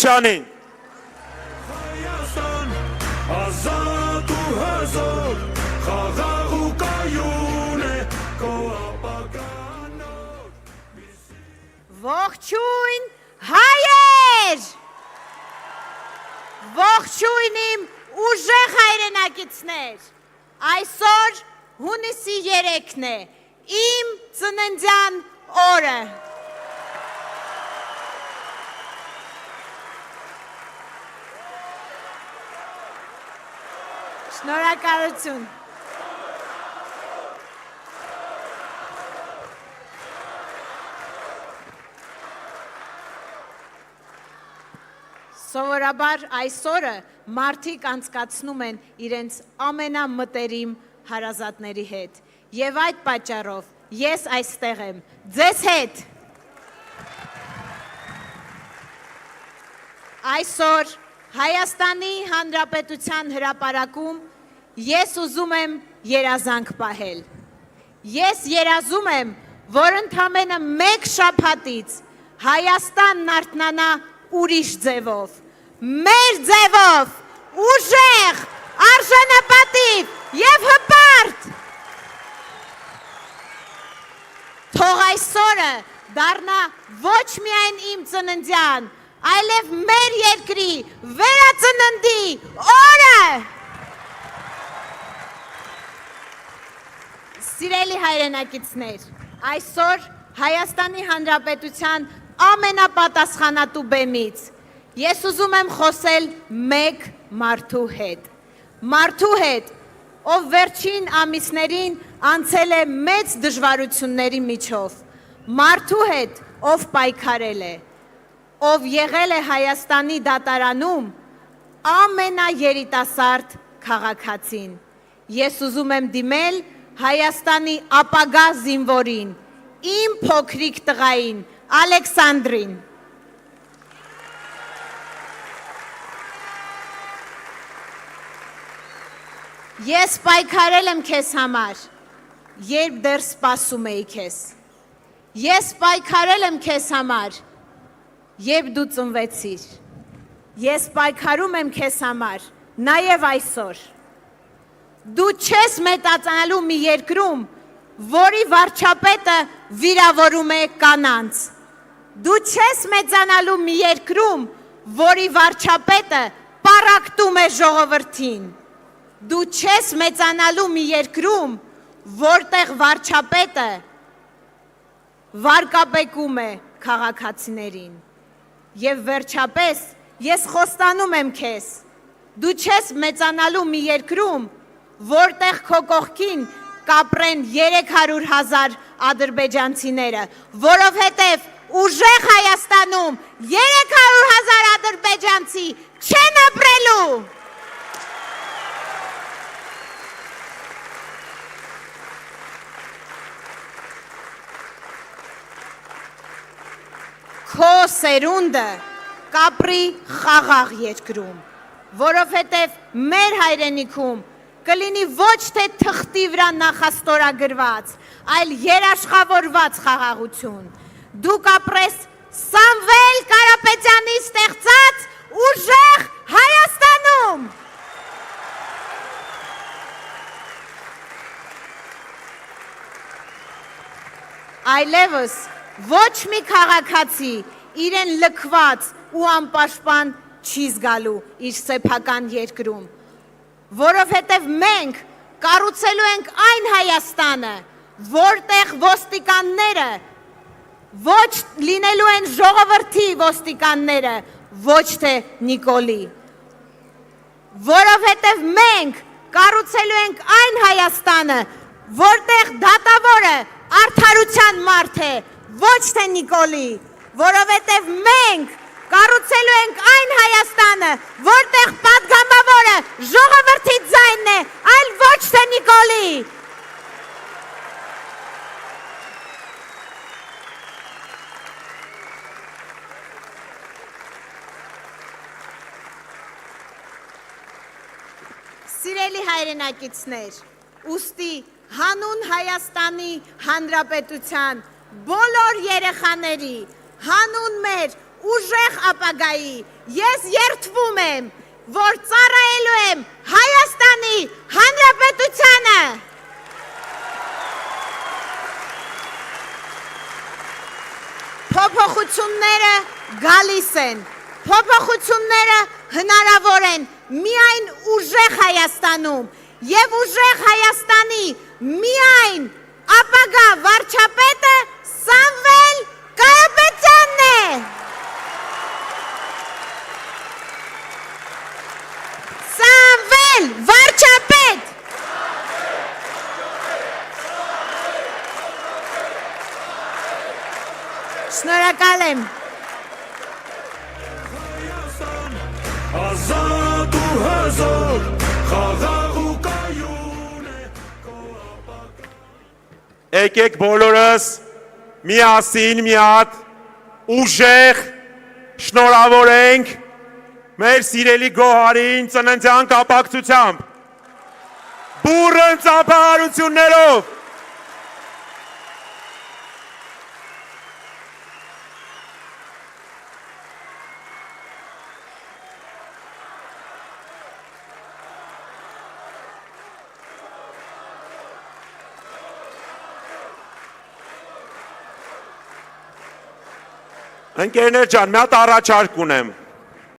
Ղուկասյանին։ Ազատ ու հզոր, խաղաղ ու կայուն է քո ապագան։ Ողջույն հայեր, ողջույն իմ ուժեղ հայրենակիցներ, այսօր հունիսի 3-ն է, իմ ծննդյան օրը։ Շնորհակալություն։ Սովորաբար այս օրը մարդիկ անցկացնում են իրենց ամենամտերիմ հարազատների հետ եւ այդ պատճառով ես այստեղ եմ ձեզ հետ։ Այսօր Հայաստանի Հանրապետության հրապարակում ես ուզում եմ երազանք պահել։ Ես երազում եմ, որ ընդամենը մեկ շաբաթից Հայաստանն արթնանա ուրիշ ձևով, մեր ձևով, ուժեղ, արժանապատիվ եւ հպարտ։ Թող այսօրը դառնա ոչ միայն իմ ծննդյան, այլև մեր երկրի վերածննդի օրը։ Սիրելի հայրենակիցներ, այսօր Հայաստանի Հանրապետության ամենապատասխանատու բեմից ես ուզում եմ խոսել մեկ մարդու հետ։ Մարդու հետ, ով վերջին ամիսներին անցել է մեծ դժվարությունների միջով։ Մարդու հետ, ով պայքարել է, ով եղել է Հայաստանի դատարանում ամենաերիտասարդ քաղաքացին։ Ես ուզում եմ դիմել Հայաստանի ապագա զինվորին, իմ փոքրիկ տղային, Ալեքսանդրին։ Ես պայքարել եմ քեզ համար, երբ դեռ սպասում էի քեզ։ Ես պայքարել եմ քեզ համար, երբ դու ծնվեցիր։ Ես պայքարում եմ քեզ համար, նաև այսօր։ Դու չես մետածանալու մի երկրում, որի վարչապետը վիրավորում է կանանց։ Դու չես մեծանալու մի երկրում, որի վարչապետը պառակտում է ժողովրդին։ Դու չես մեծանալու մի երկրում, որտեղ վարչապետը վարկաբեկում է քաղաքացիներին։ Եվ վերջապես ես խոստանում եմ քեզ, դու չես մեծանալու մի երկրում, որտեղ քո կողքին կապրեն 300,000 ադրբեջանցիները, որովհետև ուժեղ Հայաստանում 300,000 ադրբեջանցի չեն ապրելու։ Քո սերունդը կապրի խաղաղ երկրում, որովհետև մեր հայրենիքում կլինի ոչ թե թղթի վրա նախաստորագրված, այլ երաշխավորված խաղաղություն։ Դու կապրես Սամվել Կարապետյանի ստեղծած ուժեղ Հայաստանում։ Այլևս ոչ մի քաղաքացի իրեն լքված ու անպաշտպան չի զգալու իր սեփական երկրում, որովհետև մենք կառուցելու ենք այն Հայաստանը, որտեղ ոստիկանները ոչ լինելու են ժողովրդի ոստիկանները, ոչ թե Նիկոլի, որովհետև մենք կառուցելու ենք այն Հայաստանը, որտեղ դատավորը արդարության մարդ է, ոչ թե Նիկոլի, որովհետև մենք կառուցելու ենք այն Հայաստանը, որտեղ պատգամավորը ժողովրդի ձայնն է, այլ ոչ թե Նիկոլի։ Սիրելի հայրենակիցներ, ուստի հանուն Հայաստանի Հանրապետության բոլոր երեխաների, հանուն մեր ուժեղ ապագայի։ Ես երդվում եմ, որ ծառայելու եմ Հայաստանի Հանրապետությանը։ Փոփոխությունները գալիս են, փոփոխությունները հնարավոր են միայն ուժեղ Հայաստանում եւ ուժեղ Հայաստանի միայն ապագա վարչապետը Սամվել Կարապետյանն է։ Սամվել վարչապետ։ Շնորհակալ եմ։ Ազատ ու հզոր, խաղաղ ու կայուն է քո ապագան։ Եկեք բոլորս միասին մի հատ ուժեղ շնորհավորենք մեր սիրելի գոհարին ծննդյան կապակցությամբ։ Բուռն ծափահարություններով։ Ընկերներ ջան, մի հատ առաջարկ ունեմ։